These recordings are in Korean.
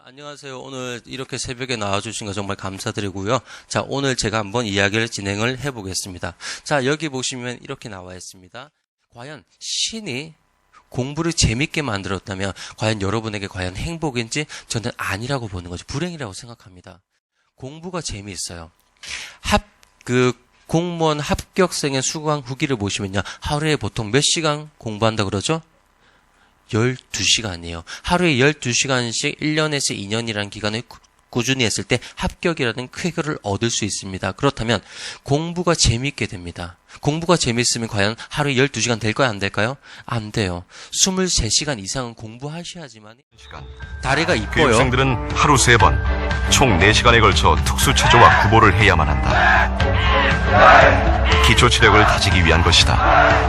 안녕하세요. 오늘 이렇게 새벽에 나와주신 거 정말 감사드리고요. 자, 오늘 제가 한번 이야기를 진행을 해보겠습니다. 자, 여기 보시면 이렇게 나와 있습니다. 과연 신이 공부를 재밌게 만들었다면 과연 여러분에게 과연 행복인지 저는 아니라고 보는 거죠. 불행이라고 생각합니다. 공부가 재미있어요. 공무원 합격생의 수강 후기를 보시면요. 하루에 보통 몇 시간 공부한다 그러죠? 12시간이에요. 하루에 12시간씩 1년에서 2년이라는 기간을 꾸준히 했을 때 합격이라는 쾌거를 얻을 수 있습니다. 그렇다면 공부가 재미있게 됩니다. 공부가 재미있으면 과연 하루에 12시간 될까요? 안 될까요? 안 돼요. 23시간 이상은 공부하셔야지만 다리가 이뻐요. 교육생들은 하루 3번, 총 4시간에 걸쳐 특수체조와 구보를 해야만 한다. 기초체력을 다지기 위한 것이다.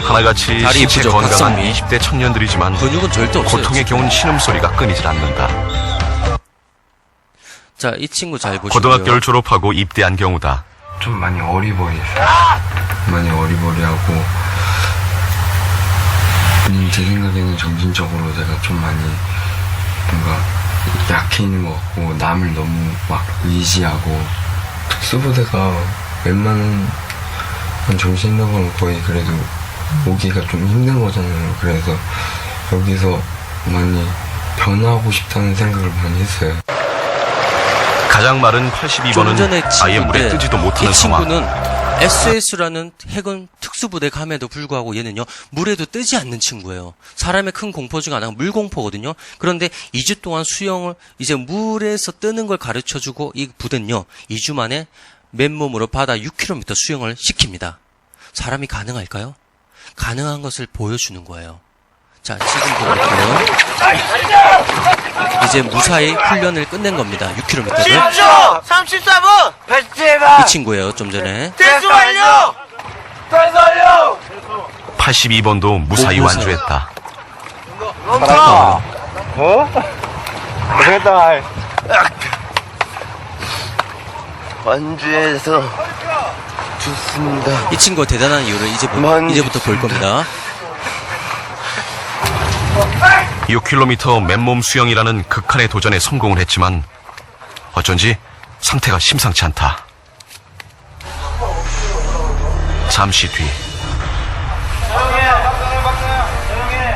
하나같이 신체 건강한 박상미. 20대 청년들이지만 근육은 절대 없어요. 고통에 겨운 신음소리가 끊이질 않는다. 자, 이 친구 잘 보시고요. 고등학교를 졸업하고 입대한 경우다. 좀 많이 어리버리했어요. 많이 어리버리하고 제 생각에는 정신적으로 제가 좀 많이 뭔가 약해 있는 것 같고 남을 너무 막 의지하고 특수부대가 웬만한 정신력은 거의 그래도 오기가 좀 힘든 거잖아요. 그래서 여기서 많이 변화하고 싶다는 생각을 많이 했어요. 가장 마른 좀 전에 82번은 아예 물에 뜨지도 못하는 이 상황. 친구는 SS라는 해군 특수부대 감에도 불구하고 얘는요 물에도 뜨지 않는 친구예요. 사람의 큰 공포 중 하나가 물공포거든요. 그런데 2주 동안 수영을 이제 물에서 뜨는 걸 가르쳐주고 이 부대는요 2주 만에 맨몸으로 바다 6km 수영을 시킵니다. 사람이 가능할까요? 가능한 것을 보여주는 거예요. 자, 지금 보볼게요. 이제 무사히 훈련을 끝낸 겁니다. 6km를. 10초! 34분! 배치해봐! 이 친구예요, 좀 전에. 대수 완료! 대수 완료! 82번도 무사히 뭐 보세요. 완주했다. 멈춰! 고생했다. 완주해서 좋습니다. 이 친구가 대단한 이유를 이제부터 볼 겁니다. 6km 맨몸 수영이라는 극한의 도전에 성공을 했지만 어쩐지 상태가 심상치 않다. 잠시 뒤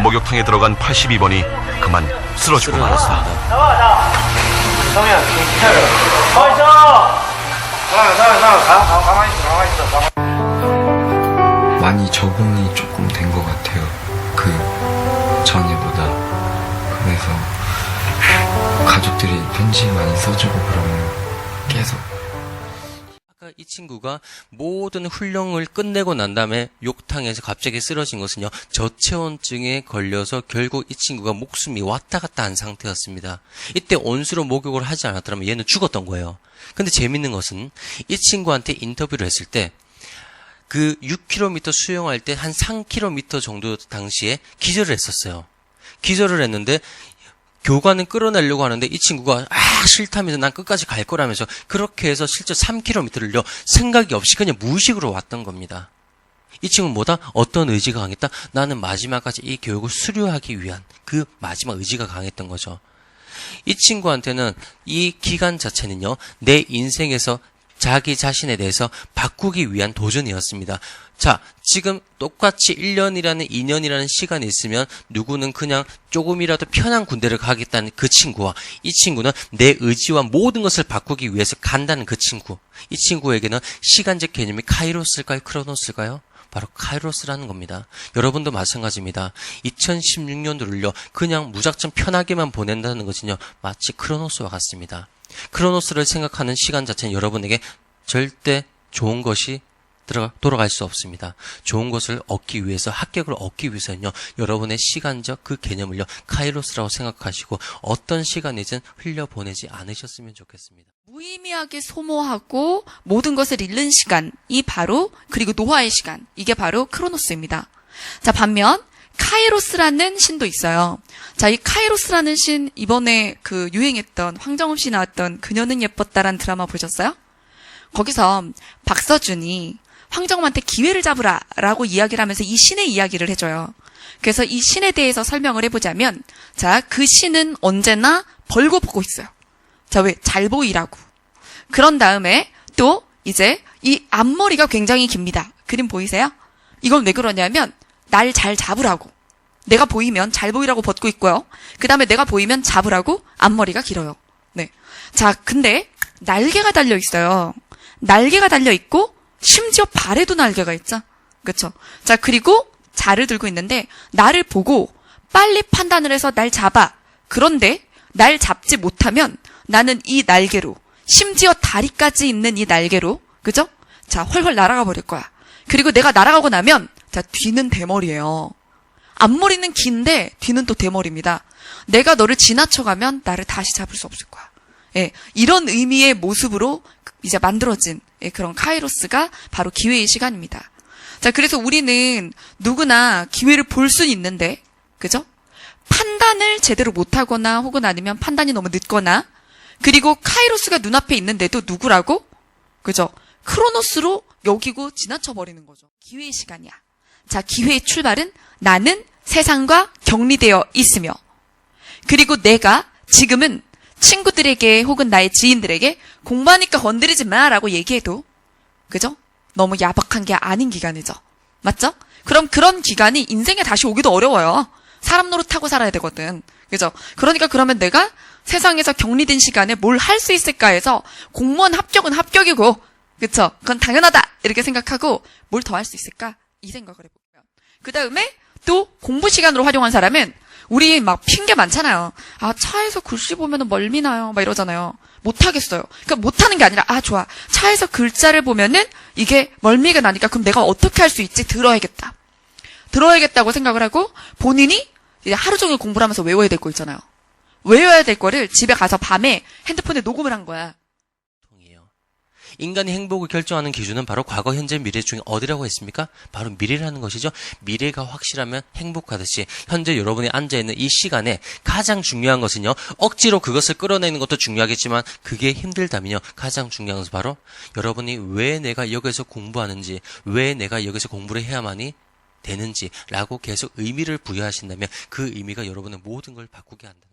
목욕탕에 들어간 82번이 그만 쓰러지고 말았다. 쓰러졌습니다. 많이 적응이 조금 된 것 같아요. 그 전에보다. 그래서 가족들이 편지 많이 써주고 그러면 계속 아까 이 친구가 모든 훈련을 끝내고 난 다음에 욕탕에서 갑자기 쓰러진 것은요, 저체온증에 걸려서 결국 이 친구가 목숨이 왔다 갔다 한 상태였습니다. 이때 온수로 목욕을 하지 않았더라면 얘는 죽었던 거예요. 근데 재밌는 것은 이 친구한테 인터뷰를 했을 때 그 6km 수영할 때 한 3km 정도 당시에 기절을 했었어요. 기절을 했는데 교관은 끌어내려고 하는데 이 친구가 싫다면서 난 끝까지 갈 거라면서 그렇게 해서 실제 3km를요 생각이 없이 그냥 무의식으로 왔던 겁니다. 이 친구는 뭐다? 어떤 의지가 강했다? 나는 마지막까지 이 교육을 수료하기 위한 그 마지막 의지가 강했던 거죠. 이 친구한테는 이 기간 자체는요 내 인생에서 자기 자신에 대해서 바꾸기 위한 도전이었습니다. 자, 지금 똑같이 1년이라는 2년이라는 시간이 있으면 누구는 그냥 조금이라도 편한 군대를 가겠다는 그 친구와 이 친구는 내 의지와 모든 것을 바꾸기 위해서 간다는 그 친구. 이 친구에게는 시간적 개념이 카이로스일까요? 크로노스일까요? 바로 카이로스라는 겁니다. 여러분도 마찬가지입니다. 2016년도를요 그냥 무작정 편하게만 보낸다는 것은요 마치 크로노스와 같습니다. 크로노스를 생각하는 시간 자체는 여러분에게 절대 좋은 것이 돌아갈 수 없습니다. 좋은 것을 얻기 위해서, 합격을 얻기 위해서는요, 여러분의 시간적 그 개념을요, 카이로스라고 생각하시고 어떤 시간이든 흘려보내지 않으셨으면 좋겠습니다. 무의미하게 소모하고 모든 것을 잃는 시간이 바로, 그리고 노화의 시간, 이게 바로 크로노스입니다. 자, 반면 카이로스라는 신도 있어요. 자, 이 카이로스라는 신, 이번에 그 유행했던 황정음 씨 나왔던 그녀는 예뻤다라는 드라마 보셨어요? 거기서 박서준이 황정음한테 기회를 잡으라라고 이야기를 하면서 이 신의 이야기를 해줘요. 그래서 이 신에 대해서 설명을 해보자면, 자, 그 신은 언제나 벌거벗고 있어요. 자, 왜? 잘 보이라고. 그런 다음에 또 이제 이 앞머리가 굉장히 깁니다. 그림 보이세요? 이건 왜 그러냐면 날 잘 잡으라고. 내가 보이면 잘 보이라고 벗고 있고요. 그 다음에 내가 보이면 잡으라고 앞머리가 길어요. 네. 자, 근데 날개가 달려 있어요. 날개가 달려 있고 심지어 발에도 날개가 있죠. 그렇죠? 자, 그리고 자를 들고 있는데 나를 보고 빨리 판단을 해서 날 잡아. 그런데 날 잡지 못하면 나는 이 날개로, 심지어 다리까지 있는 이 날개로, 그죠? 자, 훨훨 날아가 버릴 거야. 그리고 내가 날아가고 나면, 자, 뒤는 대머리예요. 앞머리는 긴데 뒤는 또 대머리입니다. 내가 너를 지나쳐가면 나를 다시 잡을 수 없을 거야. 예, 이런 의미의 모습으로 이제 만들어진 그런 카이로스가 바로 기회의 시간입니다. 자, 그래서 우리는 누구나 기회를 볼 수는 있는데, 그죠? 판단을 제대로 못하거나 혹은 아니면 판단이 너무 늦거나, 그리고 카이로스가 눈앞에 있는데도 누구라고? 그죠? 크로노스로 여기고 지나쳐버리는 거죠. 기회의 시간이야. 자, 기회의 출발은 나는 세상과 격리되어 있으며, 그리고 내가 지금은 친구들에게 혹은 나의 지인들에게 공부하니까 건드리지 마라고 얘기해도, 그죠? 너무 야박한 게 아닌 기간이죠. 맞죠? 그럼 그런 기간이 인생에 다시 오기도 어려워요. 사람 노릇하고 살아야 되거든. 그죠? 그러니까 그러면 내가 세상에서 격리된 시간에 뭘 할 수 있을까 해서 공무원 합격은 합격이고, 그쵸? 그건 당연하다! 이렇게 생각하고 뭘 더 할 수 있을까? 이 생각을 해볼게요. 그 다음에 또 공부 시간으로 활용한 사람은 우리 막 핑계 많잖아요. 아, 차에서 글씨 보면은 멀미 나요. 막 이러잖아요. 못하겠어요. 그러니까 못하는 게 아니라, 아, 좋아. 차에서 글자를 보면은 이게 멀미가 나니까 그럼 내가 어떻게 할 수 있지? 들어야겠다. 들어야겠다고 생각을 하고 본인이 이제 하루 종일 공부를 하면서 외워야 될 거 있잖아요. 외워야 될 거를 집에 가서 밤에 핸드폰에 녹음을 한 거야. 인간이 행복을 결정하는 기준은 바로 과거, 현재, 미래 중에 어디라고 했습니까? 바로 미래라는 것이죠. 미래가 확실하면 행복하듯이 현재 여러분이 앉아있는 이 시간에 가장 중요한 것은요. 억지로 그것을 끌어내는 것도 중요하겠지만 그게 힘들다면요. 가장 중요한 것은 바로 여러분이 왜 내가 여기서 공부하는지, 왜 내가 여기서 공부를 해야만이 되는지라고 계속 의미를 부여하신다면 그 의미가 여러분의 모든 걸 바꾸게 한다는